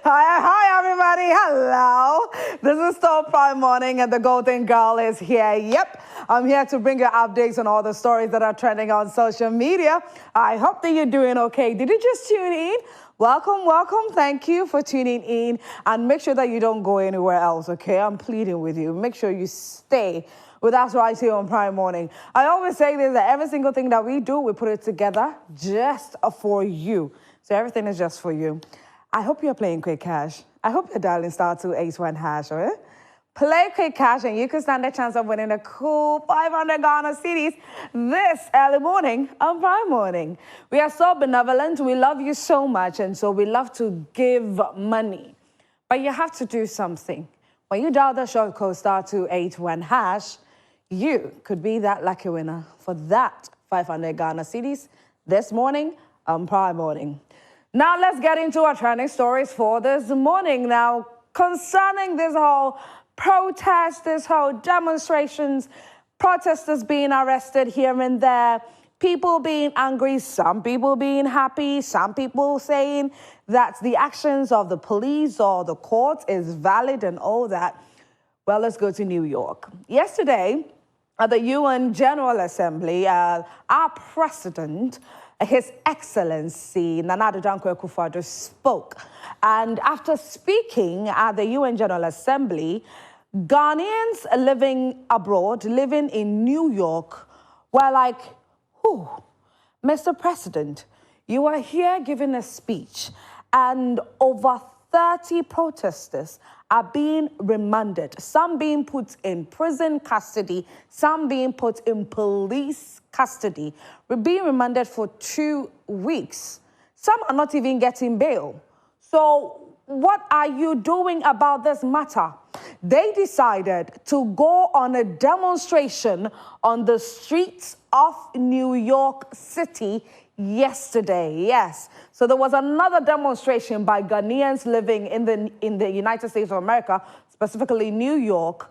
Hi, everybody. Hello. This is Top Prime Morning, and the Golden Girl is here. Yep, I'm here to bring you updates on all the stories that are trending on social media. I hope that you're doing okay. Did you just tune in? Welcome, welcome. Thank you for tuning in. And make sure that you don't go anywhere else, okay? I'm pleading with you. Make sure you stay with us right here on Prime Morning. I always say this, that every single thing that we do, we put it together just for you. So everything is just for you. I hope you're playing Quick Cash. I hope you're dialing *281#, all right? Play Quick Cash and you can stand a chance of winning a cool 500 Ghana cedis this early morning on Prime Morning. We are so benevolent. We love you so much, and so we love to give money. But you have to do something. When you dial the short code *281#, you could be that lucky winner for that 500 Ghana cedis this morning on Prime Morning. Now let's get into our trending stories for this morning. Now, concerning this whole protest, this whole demonstrations, protesters being arrested here and there, people being angry, some people being happy, some people saying that the actions of the police or the court is valid and all that. Well, let's go to New York. Yesterday, at the UN General Assembly, our president, His Excellency Nana Addo Dankwa Akufo-Addo spoke. And after speaking at the UN General Assembly, Ghanaians living abroad, living in New York, were like, whew, Mr. President, you are here giving a speech, and over 30 protesters are being remanded, some being put in prison custody, some being put in police custody. We're being remanded for 2 weeks. Some are not even getting bail. So what are you doing about this matter? They decided to go on a demonstration on the streets of New York City yesterday. Yes. So there was another demonstration by Ghanaians living in the United States of America, specifically New York,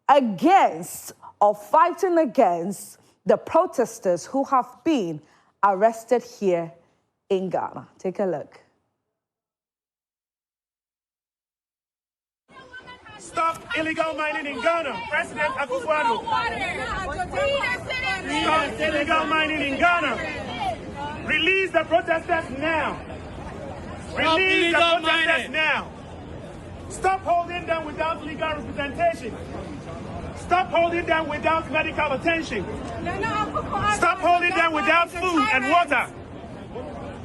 against or fighting against the protesters who have been arrested here in Ghana. Take a look. Stop illegal mining in Ghana. President Akufo-Addo. Stop illegal mining in Ghana. Release the protesters now. Release the protesters now. Stop holding them without legal representation. Stop holding them without medical attention. Stop holding them without food and water.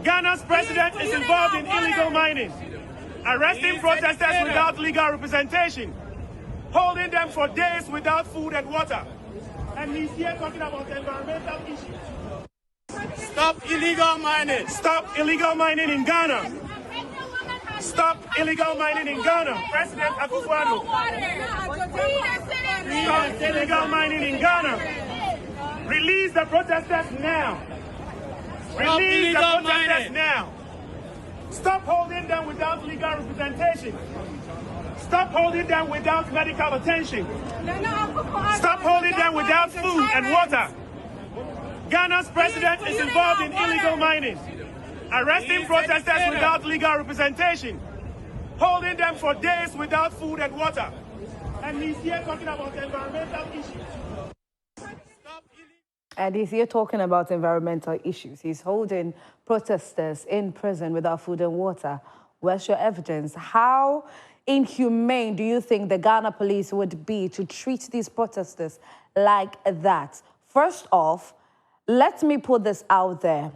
Ghana's president is involved in illegal mining, arresting protesters without legal representation, holding them for days without food and water. And he's here talking about environmental issues. Stop illegal mining. Stop illegal mining in Ghana. Stop illegal mining in Ghana. President Akufo-Addo. Stop illegal mining in Ghana. Release the protesters now. Release the protesters now. Stop holding them without legal representation. Stop holding them without medical attention. Stop holding them without food and water. Ghana's president is involved in illegal mining, arresting protesters without legal representation, holding them for days without food and water. And he's here talking about environmental issues. And he's here talking about environmental issues. He's holding protesters in prison without food and water. Where's your evidence? How inhumane do you think the Ghana police would be to treat these protesters like that? First off, let me put this out there.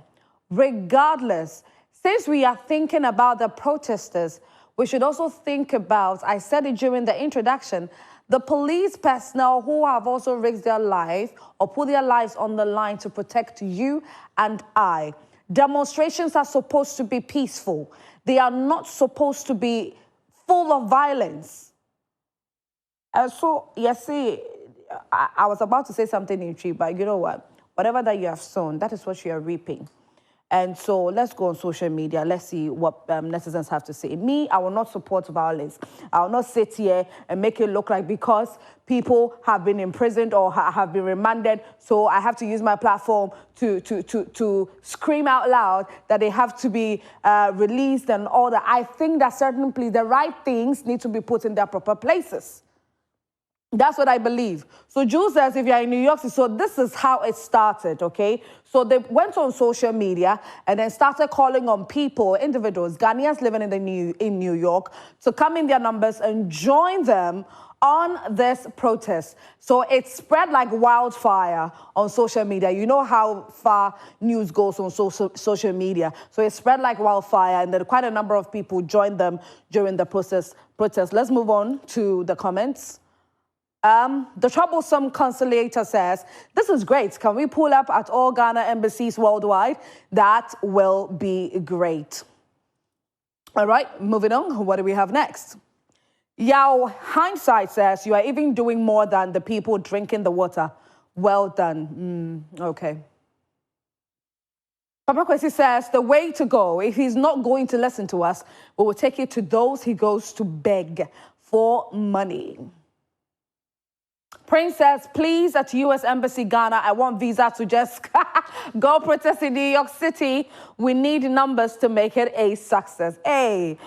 Regardless, since we are thinking about the protesters, we should also think about, I said it during the introduction, the police personnel who have also risked their life or put their lives on the line to protect you and I. Demonstrations are supposed to be peaceful. They are not supposed to be full of violence. So, you see, I was about to say something in tree, but you know what? Whatever that you have sown, that is what you are reaping. And so let's go on social media. Let's see what netizens have to say. Me, I will not support violence. I will not sit here and make it look like because people have been imprisoned or have been remanded, so I have to use my platform to scream out loud that they have to be released and all that. I think that certainly the right things need to be put in their proper places. That's what I believe. So Jules says, if you're in New York City, so this is how it started, okay? So they went on social media and then started calling on people, individuals, Ghanaians living in New York, to come in their numbers and join them on this protest. So it spread like wildfire on social media. You know how far news goes on social media. So it spread like wildfire, and then quite a number of people joined them during the protest. Let's move on to the comments. The troublesome conciliator says, this is great. Can we pull up at all Ghana embassies worldwide? That will be great. All right, moving on. What do we have next? Yao Hindsight says, you are even doing more than the people drinking the water. Well done. Okay. Papa Kwesi says, the way to go, if he's not going to listen to us, we will take it to those he goes to beg for money. Prince says, please, at U.S. Embassy Ghana, I want visa to just go protest in New York City. We need numbers to make it a success. Hey,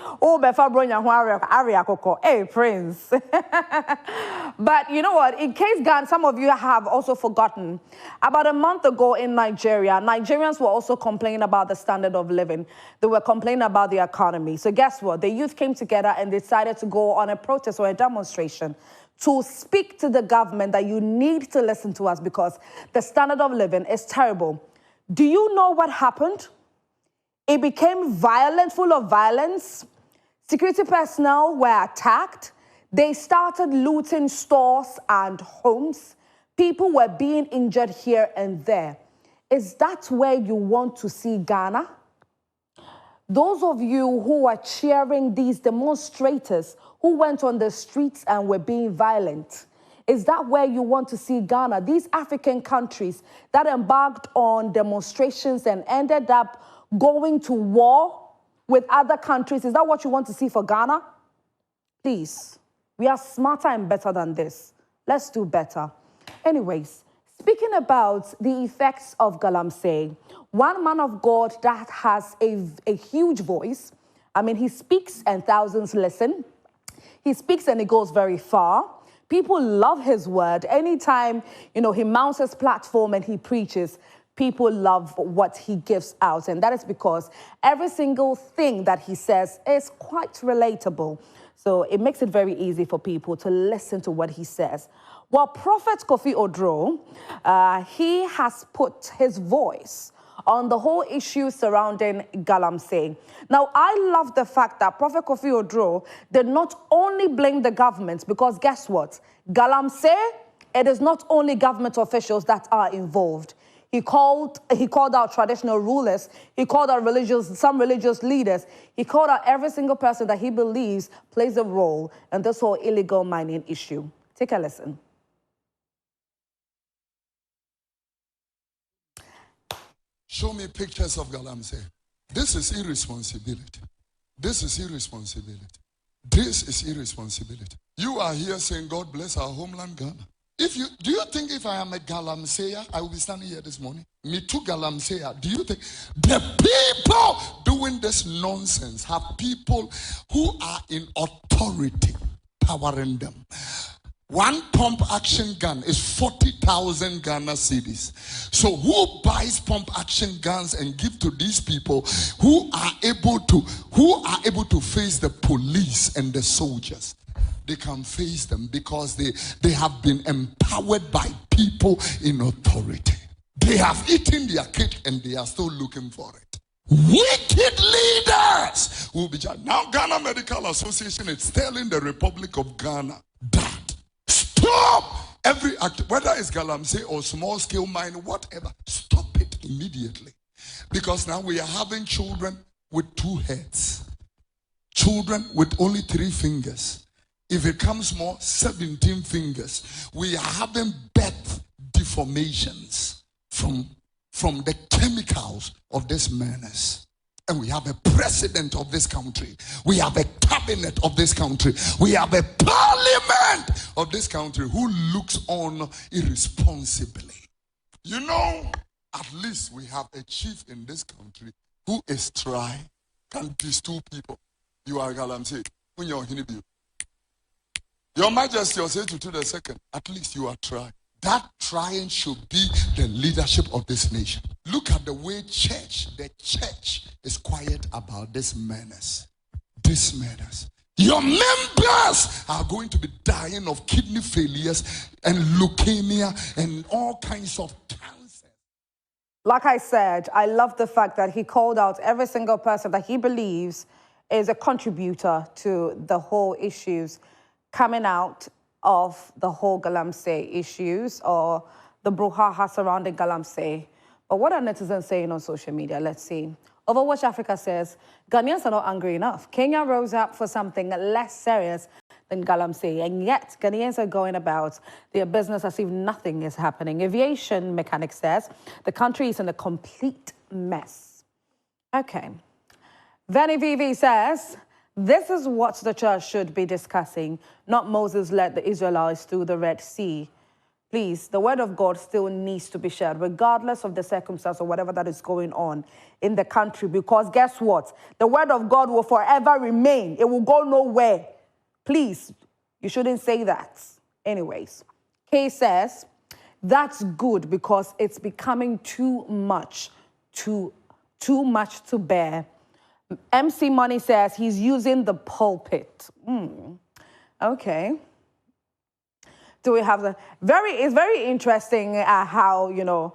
hey, Prince. But you know what? In case Ghana, some of you have also forgotten, about a month ago in Nigeria, Nigerians were also complaining about the standard of living. They were complaining about the economy. So guess what? The youth came together and decided to go on a protest or a demonstration to speak to the government that you need to listen to us because the standard of living is terrible. Do you know what happened? It became violent, full of violence. Security personnel were attacked. They started looting stores and homes. People were being injured here and there. Is that where you want to see Ghana? Those of you who are cheering these demonstrators who went on the streets and were being violent, is that where you want to see Ghana? These African countries that embarked on demonstrations and ended up going to war with other countries, is that what you want to see for Ghana? Please, we are smarter and better than this. Let's do better. Anyways, speaking about the effects of Galamsey, one man of God that has a huge voice. I mean, he speaks and thousands listen. He speaks and it goes very far. People love his word. Anytime, he mounts his platform and he preaches, people love what he gives out. And that is because every single thing that he says is quite relatable. So it makes it very easy for people to listen to what he says. Well, Prophet Kofi Odro, he has put his voice on the whole issue surrounding Galamsey. Now, I love the fact that Prophet Kofi Odro did not only blame the government, because guess what? Galamsey, it is not only government officials that are involved. He called out traditional rulers. He called out some religious leaders. He called out every single person that he believes plays a role in this whole illegal mining issue. Take a listen. Show me pictures of Galamsey. This is irresponsibility. This is irresponsibility. This is irresponsibility. You are here saying, God bless our homeland, Ghana. Do you think if I am a Galamseyer, I will be standing here this morning? Me too, Galamseyer. Do you think the people doing this nonsense have people who are in authority powering them? One pump action gun is 40,000 Ghana cedis. So who buys pump action guns and give to these people who are able to face the police and the soldiers? They can face them because they have been empowered by people in authority. They have eaten their cake and they are still looking for it. Wicked leaders will be judged. Now Ghana Medical Association is telling the Republic of Ghana that stop every act, whether it's Galamsey or small scale mine, whatever, stop it immediately. Because now we are having children with 2 heads, children with only 3 fingers. If it comes more, 17 fingers. We are having birth deformations from from the chemicals of this menace. And we have a president of this country. We have a cabinet of this country. We have a parliament of this country who looks on irresponsibly. You know, at least we have a chief in this country who is trying. Can these two people? You are Galamsey. Your Majesty, or say to the second, at least you are trying. That trying should be the leadership of this nation. Look at the way the church is quiet about this menace. This menace. Your members are going to be dying of kidney failures and leukemia and all kinds of cancer. Like I said, I love the fact that he called out every single person that he believes is a contributor to the whole issues coming out of the whole Galamsey issues or the brouhaha surrounding Galamsey. But what are netizens saying on social media? Let's see. Overwatch Africa says, Ghanaians are not angry enough. Kenya rose up for something less serious than Galamsey, and yet Ghanaians are going about their business as if nothing is happening. Aviation mechanic says, the country is in a complete mess. Okay. Veni Vivi says, this is what the church should be discussing, not Moses led the Israelites through the Red Sea. Please, the word of God still needs to be shared, regardless of the circumstance or whatever that is going on in the country, because guess what? The word of God will forever remain. It will go nowhere. Please, you shouldn't say that. Anyways, Kay says, that's good because it's becoming too much to bear. MC Money says he's using the pulpit. Okay. Do we have the it's very interesting how, you know,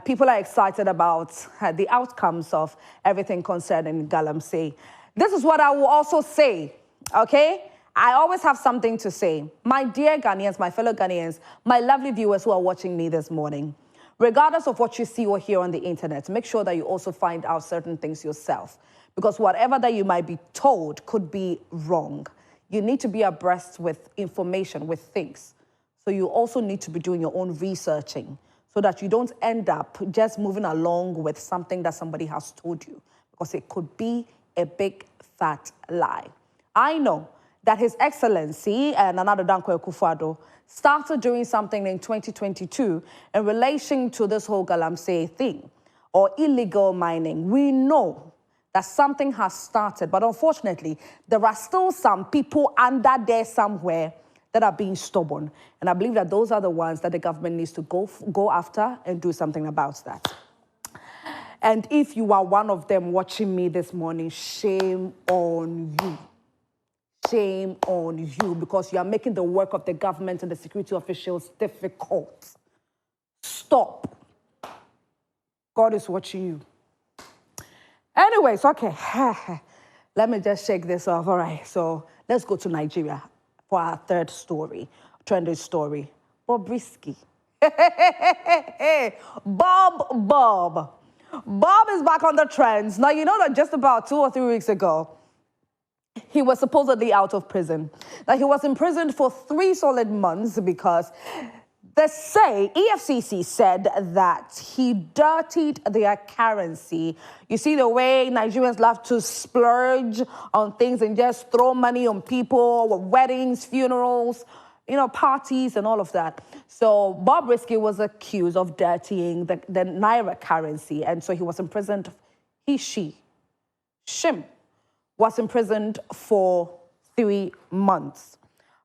people are excited about the outcomes of everything concerning Galamsey. This is what I will also say, okay? I always have something to say. My dear Ghanaians, my fellow Ghanaians, my lovely viewers who are watching me this morning, regardless of what you see or hear on the internet, make sure that you also find out certain things yourself. Because whatever that you might be told could be wrong. You need to be abreast with information, with things. So you also need to be doing your own researching so that you don't end up just moving along with something that somebody has told you, because it could be a big fat lie. I know that His Excellency and Nana Dankwa Akufo-Addo started doing something in 2022 in relation to this whole Galamsey thing or illegal mining. We know that something has started, but unfortunately, there are still some people under there somewhere that are being stubborn. And I believe that those are the ones that the government needs to go after and do something about that. And if you are one of them watching me this morning, shame on you. Shame on you, because you are making the work of the government and the security officials difficult. Stop. God is watching you. Anyways, okay. Let me just shake this off. All right, so let's go to Nigeria for our third story, trending story. Bobrisky. Bob is back on the trends. Now, you know that just about 2 or 3 weeks ago, he was supposedly out of prison. Now, he was imprisoned for 3 solid months because EFCC said that he dirtied their currency. You see the way Nigerians love to splurge on things and just throw money on people, weddings, funerals, you know, parties and all of that. So Bobrisky was accused of dirtying the Naira currency. And so he was imprisoned. Shim was imprisoned for 3 months.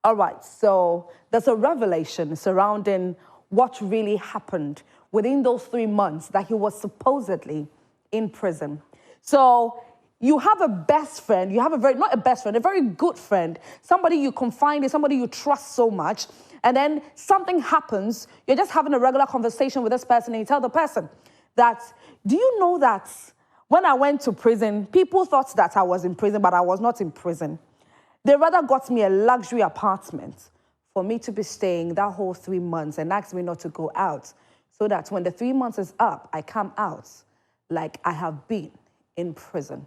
All right, so there's a revelation surrounding what really happened within those 3 months that he was supposedly in prison. So you have a best friend, you have a very good friend, somebody you confide in, somebody you trust so much, and then something happens, you're just having a regular conversation with this person, and you tell the person that, do you know that when I went to prison, people thought that I was in prison, but I was not in prison. They rather got me a luxury apartment for me to be staying that whole 3 months and asked me not to go out, so that when the 3 months is up, I come out like I have been in prison.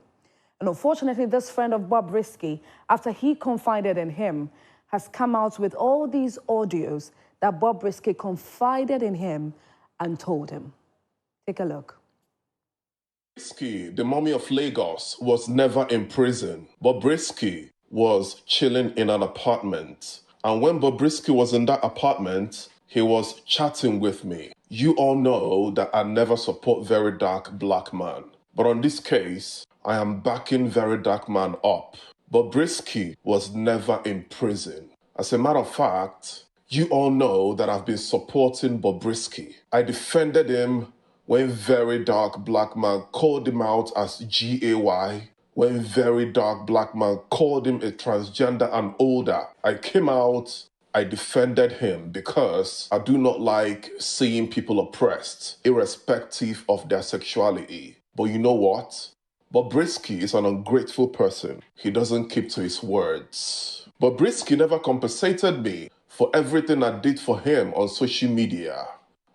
And unfortunately, this friend of Bobrisky, after he confided in him, has come out with all these audios that Bobrisky confided in him and told him. Take a look. Bobrisky, the mummy of Lagos, was never in prison. Bobrisky was chilling in an apartment. And when Bobrisky was in that apartment, he was chatting with me. You all know that I never support Very Dark Black Man. But on this case, I am backing Very Dark Man up. Bobrisky was never in prison. As a matter of fact, you all know that I've been supporting Bobrisky. I defended him when Very Dark Black Man called him out as GAY, when Very Dark Black Man called him a transgender and older. I came out, I defended him because I do not like seeing people oppressed, irrespective of their sexuality. But you know what? Bobrisky is an ungrateful person. He doesn't keep to his words. Bobrisky never compensated me for everything I did for him on social media.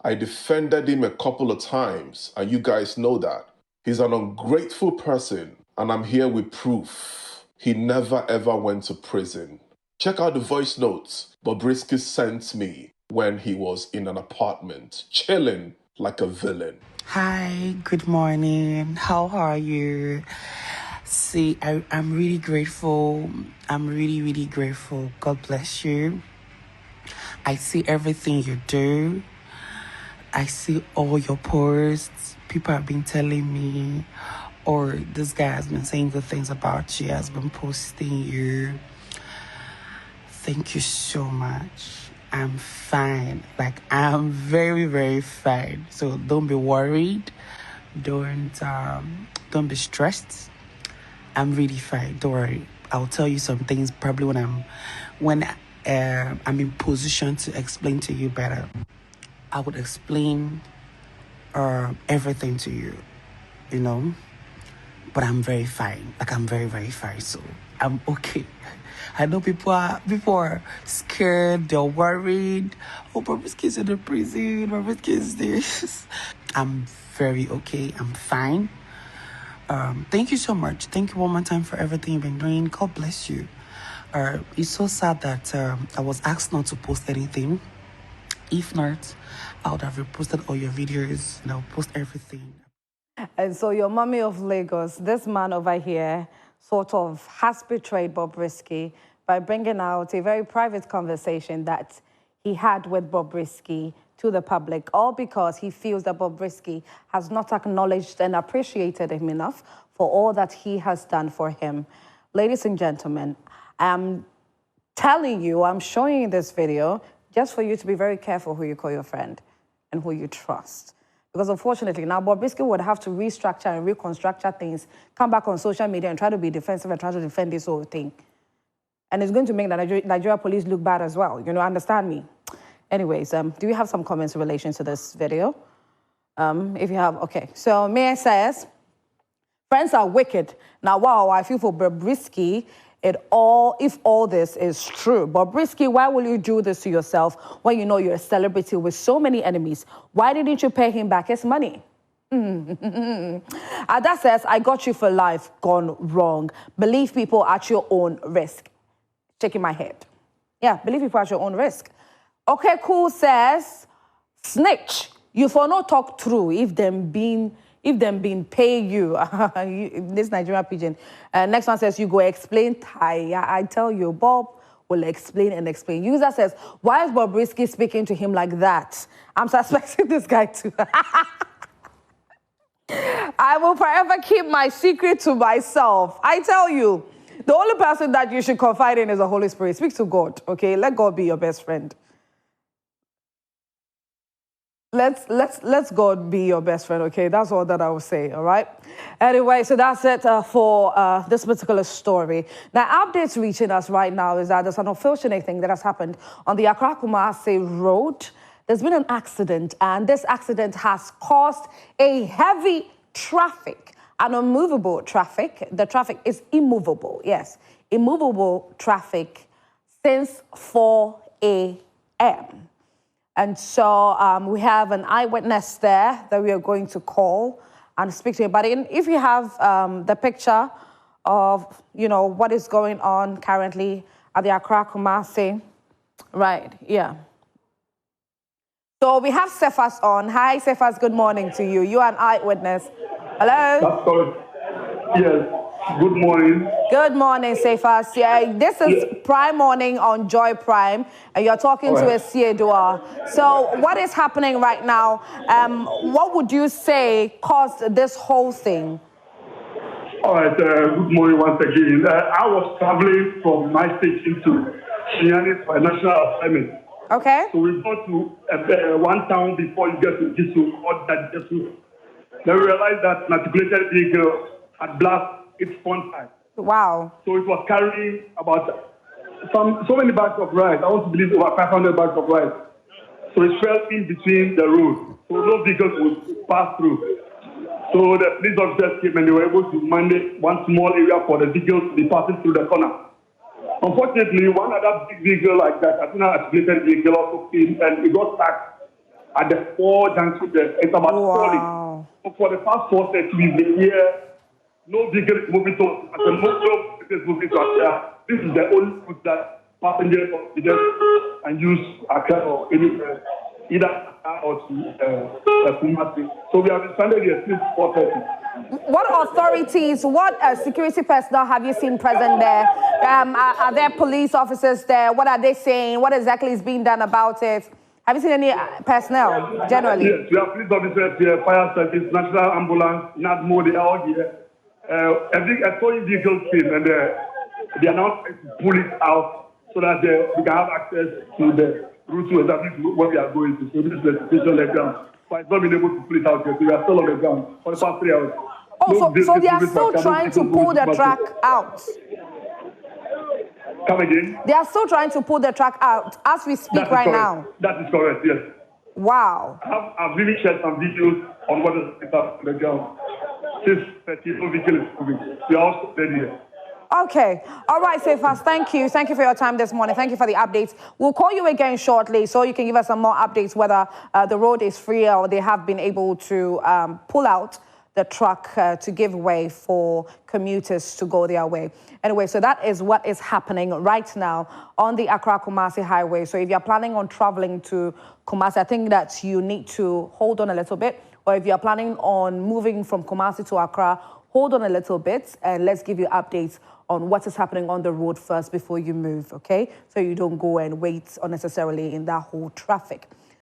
I defended him a couple of times, and you guys know that. He's an ungrateful person, and I'm here with proof. He never ever went to prison. Check out the voice notes Bobrisky sent me when he was in an apartment, chilling like a villain. Hi, good morning. How are you? See, I'm really grateful. I'm really grateful. God bless you. I see everything you do. I see all your posts. People have been telling me, or this guy has been saying good things about you, has been posting you. Thank you so much. I'm fine. Like, I'm very fine. So don't be worried. Don't be stressed. I'm really fine. Don't worry. I'll tell you some things probably when I'm in position to explain to you better. I would explain everything to you, you know. But I'm very fine. Like, I'm very fine. So I'm okay. I know people are scared, they're worried. Oh, Bobrisky's in the prison, Bobrisky's this. I'm very okay, I'm fine. Thank you so much. Thank you one more time for everything you've been doing. God bless you. It's so sad that I was asked not to post anything. If not, I would have reposted all your videos and I'll post everything. And so your mummy of Lagos, this man over here, sort of has betrayed Bobrisky by bringing out a very private conversation that he had with Bobrisky to the public, all because he feels that Bobrisky has not acknowledged and appreciated him enough for all that he has done for him. Ladies and gentlemen, I'm telling you, I'm showing you this video just for you to be very careful who you call your friend and who you trust. Because unfortunately, now Bobrisky would have to restructure and reconstruct things, come back on social media and try to be defensive and try to defend this whole thing. And it's going to make the Nigeria police look bad as well. You know, understand me? Anyways, do you have some comments in relation to this video? If you have, okay. So Mayor says, friends are wicked. Now, wow, I feel for Bobrisky. If all this is true. Bobrisky, why will you do this to yourself when you know you're a celebrity with so many enemies? Why didn't you pay him back his money? Ada says, I got you for life, gone wrong. Believe people at your own risk. Shaking my head. Yeah, believe people at your own risk. Okay, cool says, snitch. You for no talk true if them been pay you. This Nigerian pigeon. Next one says, you go explain Thai. I tell you, Bob will explain and explain. User says, why is Bobrisky speaking to him like that? I'm suspecting this guy too. I will forever keep my secret to myself. I tell you, the only person that you should confide in is the Holy Spirit. Speak to God, okay? Let God be your best friend. Let's God be your best friend, okay? That's all that I will say, all right? Anyway, so that's it for this particular story. Now, updates reaching us right now is that there's an unfortunate thing that has happened on the Accra-Kumasi road. There's been an accident, and this accident has caused a heavy traffic, an unmovable traffic. The traffic is immovable, yes, immovable traffic since 4 a.m. And so we have an eyewitness there that we are going to call and speak to him. But if you have the picture of, you know, what is going on currently at the Accra-Kumasi, right, yeah. So we have Cephas on. Hi, Cephas. Good morning to you. You are an eyewitness. Hello. That's correct. Yes. Good morning. Good morning, Cephas. Yeah, this is Prime Morning on Joy Prime, and you're talking to a Siedua. So what is happening right now? What would you say caused this whole thing? All right. Good morning once again. I was traveling from my station to Shiani's financial assignment. Okay. So we got to one town before you get to Jisu, or that Jisu. Then we realized that an articulated vehicle had blasted its front tire. Wow. So it was carrying about so many bags of rice. I want to believe over 500 bags of rice. So it fell in between the road. So no vehicles would pass through. So the police officers came and they were able to mandate one small area for the vehicles to be passing through the corner. Unfortunately, one other big vehicle like that, I think an articulated vehicle also came and it got stuck at the 4 junction there. It's about 40. So for the past 4 days, we've been here. No vehicle is moving to us. No vehicle is moving to us. This is the only route that passengers can just and use Accra or anywhere, either Accra or to Kumasi. So we have been stranded here since 4:30. What authorities, what security personnel have you seen present there? Are there police officers there? What are they saying? What exactly is being done about it? Have you seen any personnel generally? Yes, we have police officers here, fire service, national ambulance, NADMO, they are all here. A towing vehicle came and they announced to pull it out so that we can have access to the route to exactly where we are going to. So this is the situation on the ground. But it's not been able to pull it out yet. So we are still on the ground for the past 3 hours. Oh, so they are still trying to pull the truck out? Come again? They are still trying to pull the truck out as we speak right now? That is correct, yes. Wow. I've really shared some videos on what is up on the ground. Since the vehicle is moving, we are also dead here. Okay. All right, Cephas. Thank you. Thank you for your time this morning. Thank you for the updates. We'll call you again shortly so you can give us some more updates whether the road is free or they have been able to pull out the truck to give way for commuters to go their way. Anyway, so that is what is happening right now on the Accra-Kumasi highway. So if you're planning on traveling to Kumasi, I think that you need to hold on a little bit. Or if you're planning on moving from Kumasi to Accra, hold on a little bit and let's give you updates on what is happening on the road first before you move, okay? So you don't go and wait unnecessarily in that whole traffic.